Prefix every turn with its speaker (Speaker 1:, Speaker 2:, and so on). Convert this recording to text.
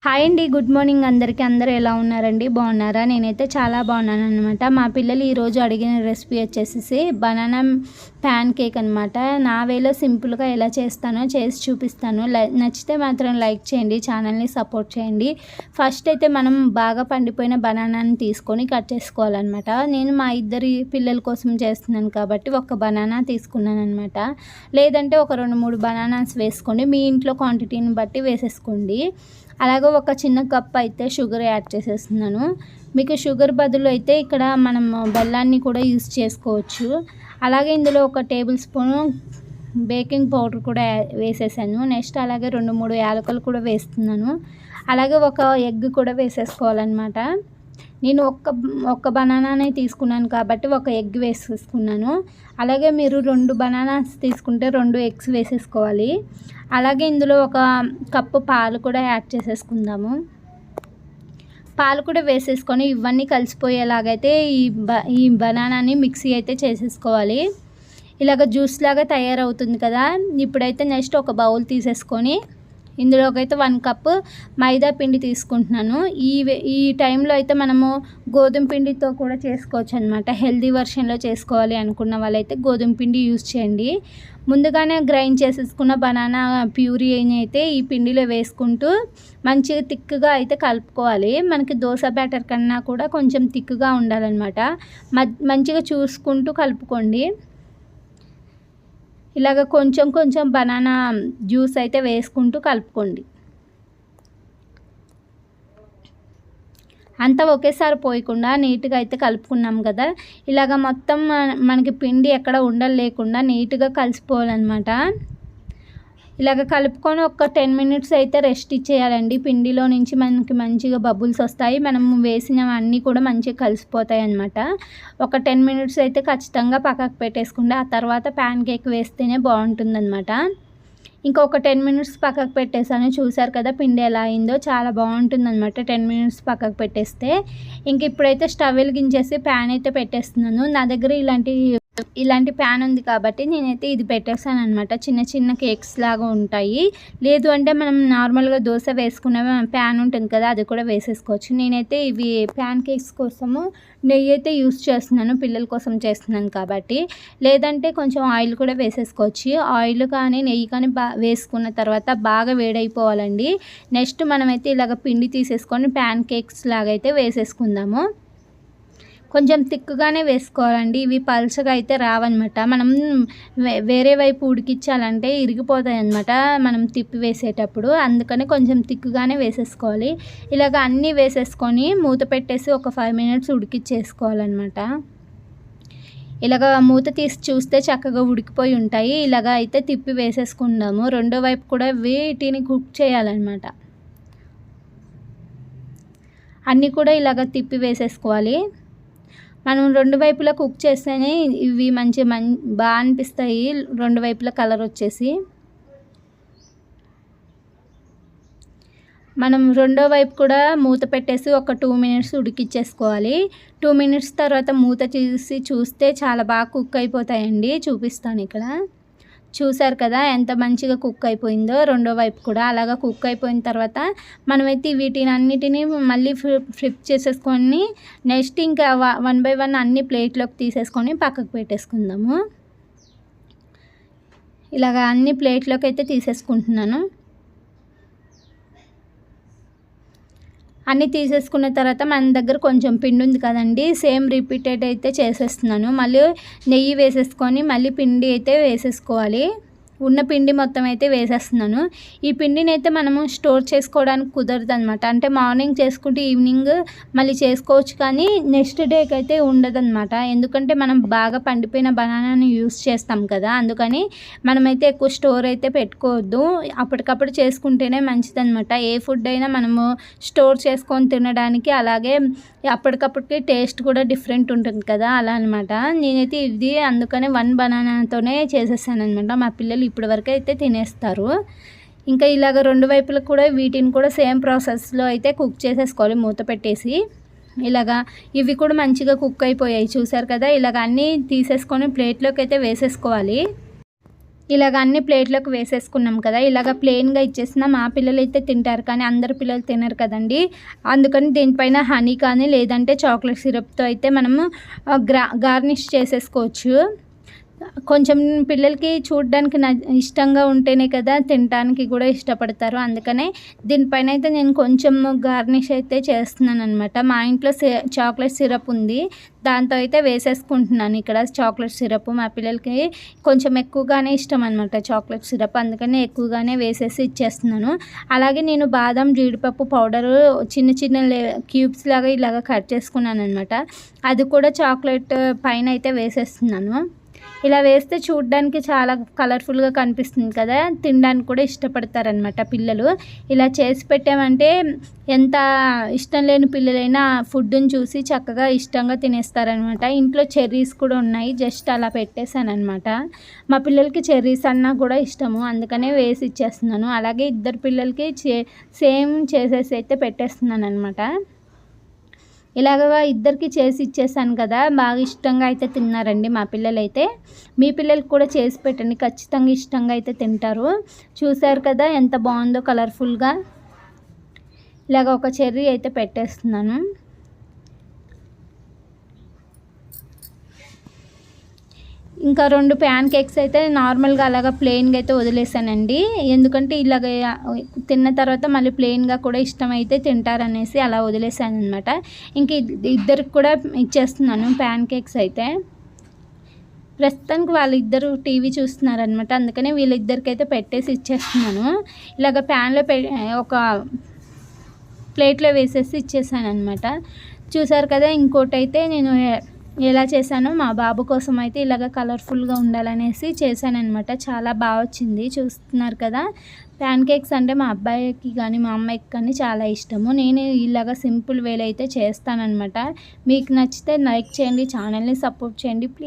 Speaker 1: Hi అండి, good morning అందరికీ. అందరూ ఎలా ఉన్నారండి? బాగున్నారా? నేనైతే చాలా బాగున్నాను అనమాట. మా పిల్లలు ఈరోజు అడిగిన రెసిపీ వచ్చేసి బనానా ప్యాన్ కేక్ అనమాట. నా వేలో సింపుల్గా ఎలా చేస్తానో చేసి చూపిస్తాను. నచ్చితే మాత్రం లైక్ చేయండి, ఛానల్ని సపోర్ట్ చేయండి. ఫస్ట్ అయితే మనం బాగా పండిపోయిన బనానాని తీసుకొని కట్ చేసుకోవాలన్నమాట. నేను మా ఇద్దరి పిల్లల కోసం చేస్తున్నాను కాబట్టి ఒక బనానా తీసుకున్నాను అనమాట. లేదంటే ఒక 2-3 బనానాస్ వేసుకోండి, మీ ఇంట్లో క్వాంటిటీని బట్టి వేసేసుకోండి. అలాగే ఒక చిన్న కప్ అయితే షుగర్ యాడ్ చేసేస్తున్నాను. మీకు షుగర్ బదులు అయితే ఇక్కడ మనం బెల్లాన్ని కూడా యూస్ చేసుకోవచ్చు. అలాగే ఇందులో ఒక టేబుల్ స్పూను బేకింగ్ పౌడర్ కూడా వేసేసాను. నెక్స్ట్ అలాగే 2-3 యాలకులు కూడా వేస్తున్నాను. అలాగే ఒక ఎగ్ కూడా వేసేసుకోవాలన్నమాట. నేను ఒక్క బనానానే తీసుకున్నాను కాబట్టి ఒక ఎగ్ వేసేసుకున్నాను. అలాగే మీరు 2 బనానాస్ తీసుకుంటే 2 ఎగ్స్ వేసేసుకోవాలి. అలాగే ఇందులో ఒక కప్పు పాలు కూడా యాడ్ చేసేసుకుందాము. పాలు కూడా వేసేసుకొని ఇవన్నీ కలిసిపోయేలాగైతే ఈ బనానాని మిక్సీ అయితే చేసేసుకోవాలి. ఇలాగ జ్యూస్ లాగా తయారవుతుంది కదా. ఇప్పుడైతే నెక్స్ట్ ఒక బౌల్ తీసేసుకొని ఇందులోకి అయితే 1 కప్పు మైదా పిండి తీసుకుంటున్నాను. ఈ టైంలో అయితే మనము గోధుమ పిండితో కూడా చేసుకోవచ్చు అనమాట. హెల్దీ వర్షన్లో చేసుకోవాలి అనుకున్న వాళ్ళైతే గోధుమ పిండి యూజ్ చేయండి. ముందుగానే గ్రైండ్ చేసేసుకున్న బనానా ప్యూరీ అయితే ఈ పిండిలో వేసుకుంటూ మంచిగా థిక్గా అయితే కలుపుకోవాలి. మనకి దోశ బ్యాటర్ కన్నా కూడా కొంచెం థిక్గా ఉండాలన్నమాట. మంచిగా చూసుకుంటూ కలుపుకోండి. ఇలాగ కొంచెం బనానా జ్యూస్ అయితే వేసుకుంటూ కలుపుకోండి. అంతా ఒకేసారి పోయకుండా నీట్గా అయితే కలుపుకున్నాం కదా. ఇలాగ మొత్తం మనకి పిండి ఎక్కడ ఉండలు లేకుండా నీట్గా కలిసిపోవాలన్నమాట. ఇలాగ కలుపుకొని ఒక 10 మినిట్స్ అయితే రెస్ట్ ఇచ్చేయాలండి. పిండిలో నుంచి మనకి మంచిగా బబుల్స్ వస్తాయి. మనం వేసినవన్నీ కూడా మంచిగా కలిసిపోతాయి అన్నమాట. ఒక 10 మినిట్స్ అయితే ఖచ్చితంగా పక్కకు పెట్టేసుకుంటే ఆ తర్వాత ప్యాన్ కేక్ వేస్తేనే బాగుంటుందన్నమాట. ఇంకొక 10 మినిట్స్ పక్కకు పెట్టేసాను. చూసారు కదా పిండి ఎలా అయిందో, చాలా బాగుంటుందన్నమాట 10 మినిట్స్ పక్కకు పెట్టేస్తే. ఇంక ఇప్పుడైతే స్టవ్ వెలిగించేసి ప్యాన్ అయితే పెట్టేస్తున్నాను. నా దగ్గర ఇలాంటి ప్యాన్ ఉంది కాబట్టి నేనైతే ఇది పెట్టేసాను అనమాట. చిన్న కేక్స్ లాగా ఉంటాయి. లేదు అంటే మనం నార్మల్గా దోశ వేసుకునే ప్యాన్ ఉంటుంది కదా, అది కూడా వేసేసుకోవచ్చు. నేనైతే ఇవి ప్యాన్ కేక్స్ కోసము నెయ్యి అయితే యూస్ చేస్తున్నాను, పిల్లల కోసం చేస్తున్నాను కాబట్టి. లేదంటే కొంచెం ఆయిల్ కూడా వేసేసుకోవచ్చు. ఆయిల్ కానీ నెయ్యి కానీ వేసుకున్న తర్వాత బాగా వేడైపోవాలండి. నెక్స్ట్ మనమైతే ఇలాగ పిండి తీసేసుకొని ప్యాన్ కేక్స్ లాగా అయితే వేసేసుకుందాము. కొంచెం థిక్గానే వేసుకోవాలండి. ఇవి పల్చగా అయితే రావన్నమాట. మనం వేరే వైపు ఉడికించాలంటే ఇరిగిపోతాయి అన్నమాట మనం తిప్పి వేసేటప్పుడు. అందుకని కొంచెం థిక్గానే వేసేసుకోవాలి. ఇలాగ అన్నీ వేసేసుకొని మూత పెట్టేసి ఒక 5 మినిట్స్ ఉడికిచ్చేసుకోవాలన్నమాట. ఇలాగ మూత తీసి చూస్తే చక్కగా ఉడికిపోయి ఉంటాయి. ఇలాగ అయితే తిప్పి వేసేసుకుందాము. రెండో వైపు కూడా వీటిని కుక్ చేయాలన్నమాట. అన్నీ కూడా ఇలాగ తిప్పి వేసేసుకోవాలి. మనం 2 వైపులా కుక్ చేస్తేనే ఇవి బాగా అనిపిస్తాయి. 2 వైపులా కలర్ వచ్చేసి మనం రెండో వైపు కూడా మూత పెట్టేసి ఒక 2 మినిట్స్ ఉడికిచ్చేసుకోవాలి. 2 మినిట్స్ తర్వాత మూత తీసి చూస్తే చాలా బాగా కుక్ అయిపోతాయండి. చూపిస్తాను ఇక్కడ. చూసారు కదా ఎంత మంచిగా కుక్ అయిపోయిందో. రెండో వైపు కూడా అలాగా కుక్ అయిపోయిన తర్వాత మనమైతే వీటిని అన్నిటినీ మళ్ళీ ఫ్లిప్ చేసేసుకొని నెక్స్ట్ ఇంకా 1 బై 1 అన్ని ప్లేట్లోకి తీసేసుకొని పక్కకు పెట్టేసుకుందాము. ఇలాగ అన్ని ప్లేట్లోకి అయితే తీసేసుకుంటున్నాను. అన్నీ తీసేసుకున్న తర్వాత మన దగ్గర కొంచెం పిండి ఉంది కదండి, సేమ్ రిపీటెడ్ అయితే చేసేస్తున్నాను. మళ్ళీ నెయ్యి వేసేసుకొని మళ్ళీ పిండి అయితే వేసేసుకోవాలి. ఉన్న పిండి మొత్తం అయితే వేసేస్తున్నాను. ఈ పిండిని అయితే మనము స్టోర్ చేసుకోవడానికి కుదరదు అనమాట. అంటే మార్నింగ్ చేసుకుంటే ఈవినింగ్ మళ్ళీ చేసుకోవచ్చు, కానీ నెక్స్ట్ డేకి అయితే ఉండదన్నమాట. ఎందుకంటే మనం బాగా పండిపోయిన బనానాని యూస్ చేస్తాం కదా, అందుకని మనమైతే ఎక్కువ స్టోర్ అయితే పెట్టుకోవద్దు. అప్పటికప్పుడు చేసుకుంటేనే మంచిదన్నమాట. ఏ ఫుడ్ అయినా మనము స్టోర్ చేసుకొని తినడానికి, అలాగే అప్పటికప్పటికి టేస్ట్ కూడా డిఫరెంట్ ఉంటుంది కదా, అలా అనమాట. నేనైతే ఇది అందుకనే 1 బనానాతోనే చేసేసాను అనమాట. మా పిల్లలు ఇప్పటి వరకు అయితే తినేస్తారు. ఇంకా ఇలాగ 2 వైపులకు కూడా వీటిని కూడా సేమ్ ప్రాసెస్లో అయితే కుక్ చేసేసుకోవాలి మూత పెట్టేసి. ఇలాగా ఇవి కూడా మంచిగా కుక్ అయిపోయాయి. చూసారు కదా, ఇలాగ అన్నీ తీసేసుకొని ప్లేట్లోకి అయితే వేసేసుకోవాలి. ఇలాగ అన్ని ప్లేట్లోకి వేసేసుకున్నాం కదా, ఇలాగ ప్లెయిన్గా ఇచ్చేసిన మా పిల్లలు అయితే తింటారు, కానీ అందరు పిల్లలు తినరు కదండి. అందుకని దీనిపైన హనీ కానీ లేదంటే చాక్లెట్ సిరప్తో అయితే మనము గార్నిష్ చేసేసుకోవచ్చు. కొంచెం పిల్లలకి చూడడానికి ఇష్టంగా ఉంటేనే కదా తినడానికి కూడా ఇష్టపడతారు. అందుకనే దీనిపైన అయితే నేను కొంచెం గార్నిష్ అయితే చేస్తున్నాను అనమాట. మా ఇంట్లో చాక్లెట్ సిరప్ ఉంది, దాంతో అయితే వేసేసుకుంటున్నాను ఇక్కడ చాక్లెట్ సిరప్. మా పిల్లలకి కొంచెం ఎక్కువగానే ఇష్టం అనమాట చాక్లెట్ సిరప్, అందుకని ఎక్కువగానే వేసేసి ఇచ్చేస్తున్నాను. అలాగే నేను బాదం జీడిపప్పు పౌడరు చిన్న చిన్న క్యూబ్స్ లాగా ఇలాగ కట్ చేసుకున్నాను అనమాట. అది కూడా చాక్లెట్ పైన అయితే వేసేస్తున్నాను. ఇలా వేస్తే చూడడానికి చాలా కలర్ఫుల్గా కనిపిస్తుంది కదా, తినడానికి కూడా ఇష్టపడతారనమాట పిల్లలు. ఇలా చేసి పెట్టామంటే ఎంత ఇష్టం లేని పిల్లలైనా ఫుడ్ని చూసి చక్కగా ఇష్టంగా తినేస్తారనమాట. ఇంట్లో చెర్రీస్ కూడా ఉన్నాయి, జస్ట్ అలా పెట్టేశాను అనమాట. మా పిల్లలకి చెర్రీస్ అన్నా కూడా ఇష్టము, అందుకనే వేసి ఇచ్చేస్తున్నాను. అలాగే ఇద్దరు పిల్లలకి సేమ్ చేసేసి అయితే పెట్టేస్తున్నాను అనమాట. ఇలాగ ఇద్దరికి చేసి ఇచ్చేసాను కదా, బాగా ఇష్టంగా అయితే తిన్నారండి మా పిల్లలైతే. మీ పిల్లలకి కూడా చేసి పెట్టండి, ఖచ్చితంగా ఇష్టంగా అయితే తింటారు. చూసారు కదా ఎంత బాగుందో కలర్ఫుల్గా. ఇలాగ ఒక చెర్రీ అయితే పెట్టేస్తున్నాను. ఇంకా 2 ప్యాన్ కేక్స్ అయితే నార్మల్గా అలాగా ప్లెయిన్గా అయితే వదిలేసానండి. ఎందుకంటే ఇలాగ తిన్న తర్వాత మళ్ళీ ప్లెయిన్గా కూడా ఇష్టమైతే తింటారనేసి అలా వదిలేసాను అనమాట. ఇంక ఇద్దరికి కూడా ఇచ్చేస్తున్నాను ప్యాన్ కేక్స్ అయితే. ప్రస్తుతానికి వాళ్ళిద్దరూ టీవీ చూస్తున్నారనమాట, అందుకనే వీళ్ళిద్దరికైతే పెట్టేసి ఇచ్చేస్తున్నాను. ఇలాగ ప్యాన్లో ఒక ప్లేట్లో వేసేసి ఇచ్చేసాను అనమాట. చూసారు కదా, ఇంకోటైతే నేను ఎలా చేశానో మా బాబు కోసం అయితే ఇలాగ కలర్ఫుల్గా ఉండాలనేసి చేశాననమాట. చాలా బాగా వచ్చింది, చూస్తున్నారు కదా. ప్యాన్ కేక్స్ అంటే మా అబ్బాయికి కానీ మా అమ్మాయికి కానీ చాలా ఇష్టము. నేను ఇలాగ సింపుల్ వేలో అయితే చేస్తానన్నమాట. మీకు నచ్చితే లైక్ చేయండి, ఛానల్ని సపోర్ట్ చేయండి ప్లీజ్.